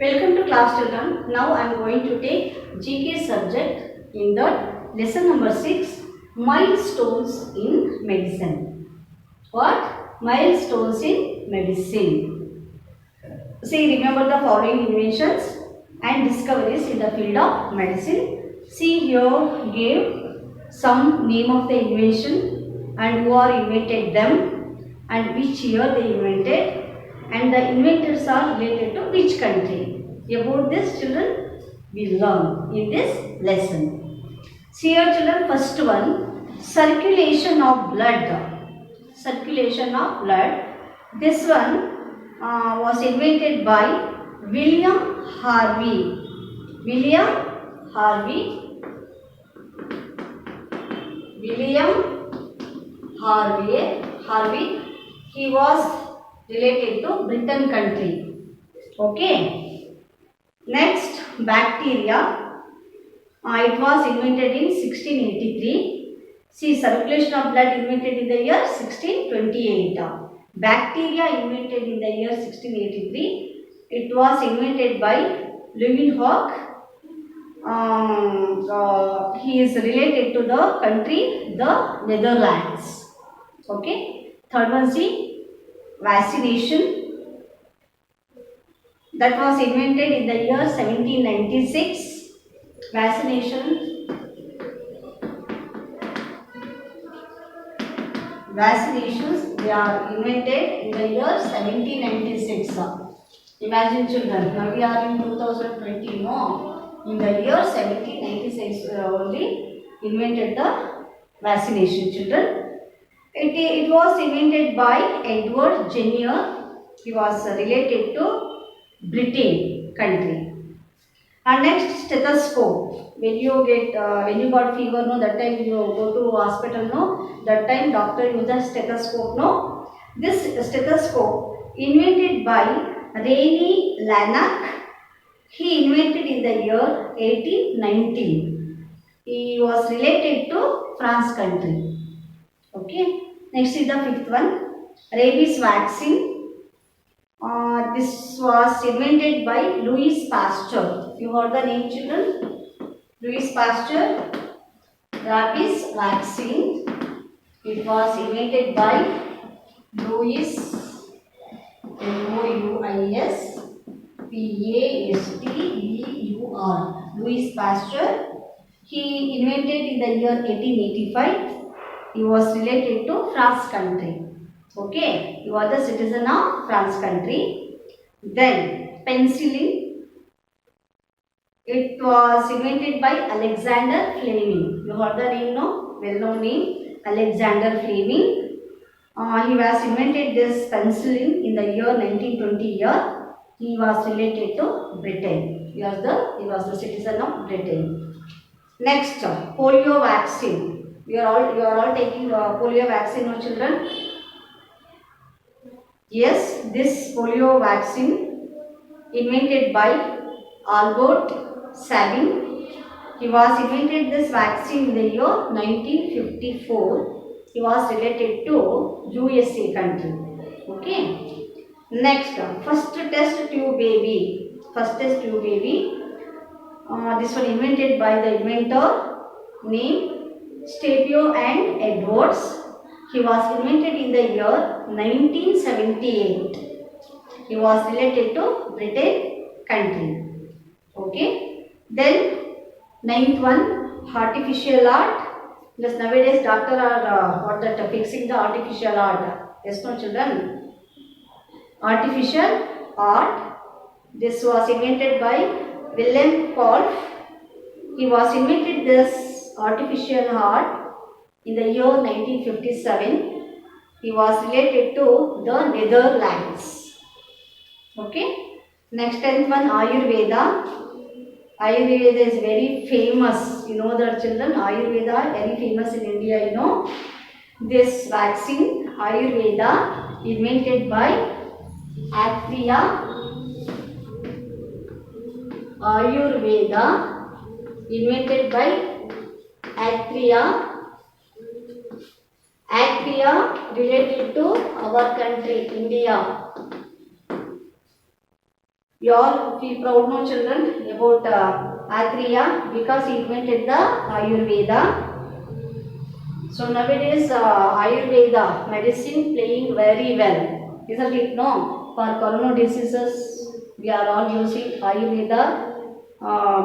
Welcome to class children. Now I am going to take GK subject in the lesson number 6, milestones in medicine. What? Milestones in medicine. See, remember the following inventions and discoveries in the field of medicine. See here, give some name of the invention and who are invented them and which year they invented, and the inventors are related to which country. About this, children, we learn in this lesson. See here, children, first one, circulation of blood. Circulation of blood. This one was invented by William Harvey. William Harvey. William Harvey. He was related to Britain country. Okay. Next, bacteria. It was invented in 1683. See, circulation of blood invented in the year 1628. Bacteria invented in the year 1683. It was invented by Leeuwenhoek. He is related to the country, the Netherlands. Okay. Third one, see, vaccination. That was invented in the year 1796. Vaccinations, they are invented in the year 1796. Imagine, children, now we are in 2020, no? In the year 1796 only invented the vaccination, children. It was invented by Edward Jenner. He was related to Britain country. And next, stethoscope. When you got fever, no, that time you go to hospital, no, that time doctor uses stethoscope, no. This stethoscope invented by Rayleigh Lannock. He invented in the year 1819. He was related to France country. Okay. Next is the fifth one, rabies vaccine. This was invented by Louis Pasteur. You heard the name, children? Louis Pasteur. Rabies vaccine. It was invented by Louis Pasteur. Louis Pasteur. He invented in the year 1885. He was related to France country. Okay, you are the citizen of France country. Then penicillin. It was invented by Alexander Fleming. You heard the name, no? Well-known name, Alexander Fleming. He was invented this penicillin in the year 1920 year. He was related to Britain. He was the citizen of Britain. Next, polio vaccine. You are all taking polio vaccine, no, children? Yes, this polio vaccine invented by Albert Sabin. He was invented this vaccine in the year 1954. He was related to USA country. Okay. Next, first test tube baby. This one invented by the inventor named Stepio and Edwards. He was invented in the year 1978. He was related to Britain country. Okay. Then ninth one, artificial heart. Because nowadays doctor are fixing the artificial heart. Yes, no, children? Artificial heart. This was invented by Wilhelm Kolb. He was invented this artificial heart in the year 1957. He was related to the Netherlands. Okay. Next 10th one, Ayurveda. Ayurveda is very famous. You know that, children? Ayurveda very famous in India, you know. This vaccine, Ayurveda, invented by Atria. Ayurveda, invented by Atria. Atria related to our country, India. You all feel proud, no children, about Athreya because he invented the Ayurveda. So nowadays Ayurveda medicine playing very well, isn't it? No, for coronary diseases we are all using Ayurveda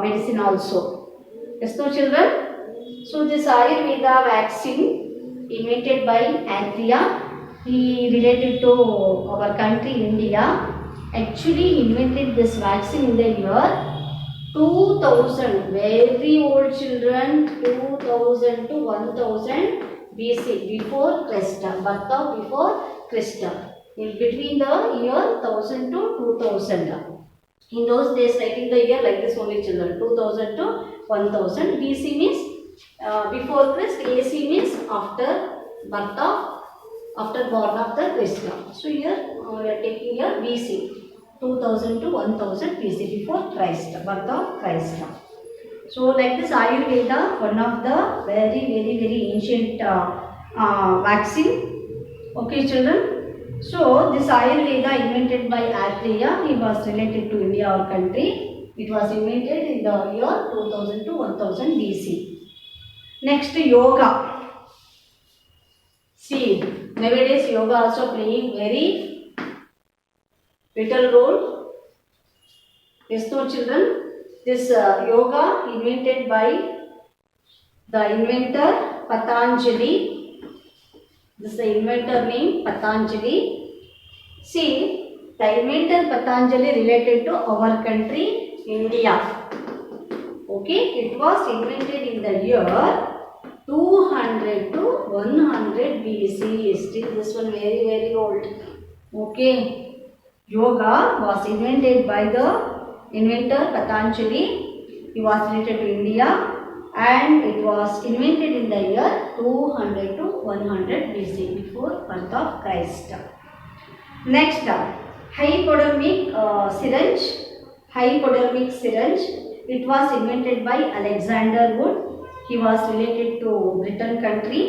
medicine also. Yes, no children. So this Ayurveda vaccine invented by Athreya, he related to our country India. Actually invented this vaccine in the year 2000, very old children, 2000 to 1000 BC, before Christ, birth of before Christ, in between the year 1000 to 2000. In those days, writing the year like this only children, 2000 to 1000. BC means before Christ, AC means after birth of, after born of the Christ. So here we are taking here BC. 2000 to 1000 BC, before Christ, birth of Christ. So like this Ayurveda, one of the very ancient vaccine. Okay children. So this Ayurveda invented by Athreya, he was related to India, our country. It was invented in the year 2000 to 1000 BC. Next, yoga. See, nowadays yoga also playing very vital role. Yes, no children. This yoga invented by the inventor Patanjali. This is the inventor name Patanjali. See, the inventor Patanjali related to our country India. Okay, it was invented in the year 200 to 100 BC. Still this one very old. Okay. Yoga was invented by the inventor Patanjali. He was related to India and it was invented in the year 200 to 100 BC, before birth of Christ. Next, hypodermic syringe. Hypodermic syringe. It was invented by Alexander Wood. He was related to Britain country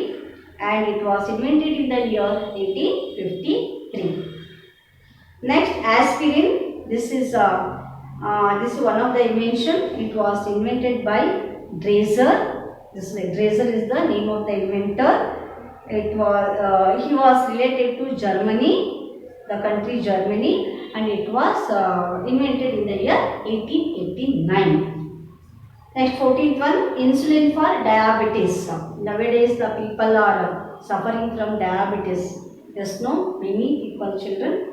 and it was invented in the year 1853. Next, aspirin. This is one of the invention. It was invented by Drazer. Drazer is the name of the inventor. It was he was related to Germany, the country Germany, and it was invented in the year 1889. Next, 14th one, insulin for diabetes. Nowadays the people are suffering from diabetes. Yes, no, many people, children.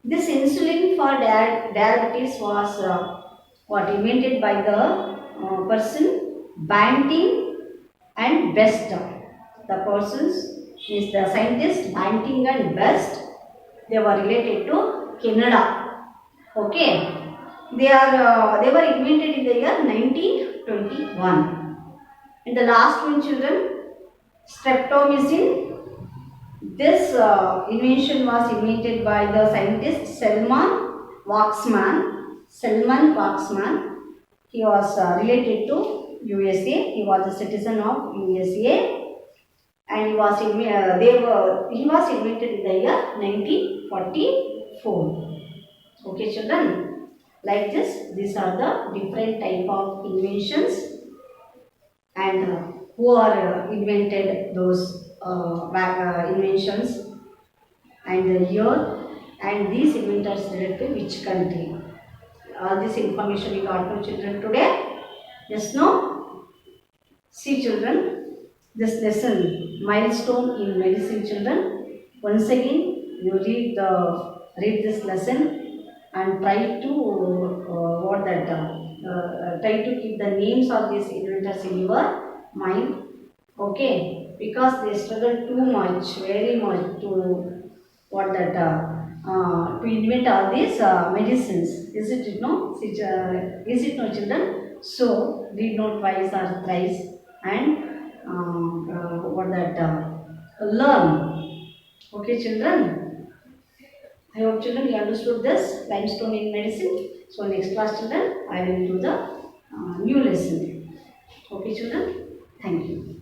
This insulin for diabetes was invented by the person Banting and Best. The persons is the scientist Banting and Best. They were related to Canada. Okay, they were invented in the year 1921. And the last one, children, streptomycin. This invention was invented by the scientist Selman Waksman. He was related to USA. He was a citizen of USA, and he was invented in the year 1944. Okay, children. Like this, these are the different type of inventions, and who are invented those inventions and the year, and these inventors related to which country. All this information you got to children today. Yes, no? See children, this lesson milestone in medicine, children. Once again you read this lesson and try to try to keep the names of these inventors in your mind. Okay, because they struggle too much, very much to to invent all these medicines. Is it no? Is it no, children? So read not twice or thrice and learn. Okay, children. I hope children you understood this limestone in medicine. So next class, children, I will do the new lesson. Okay, children. Thank you.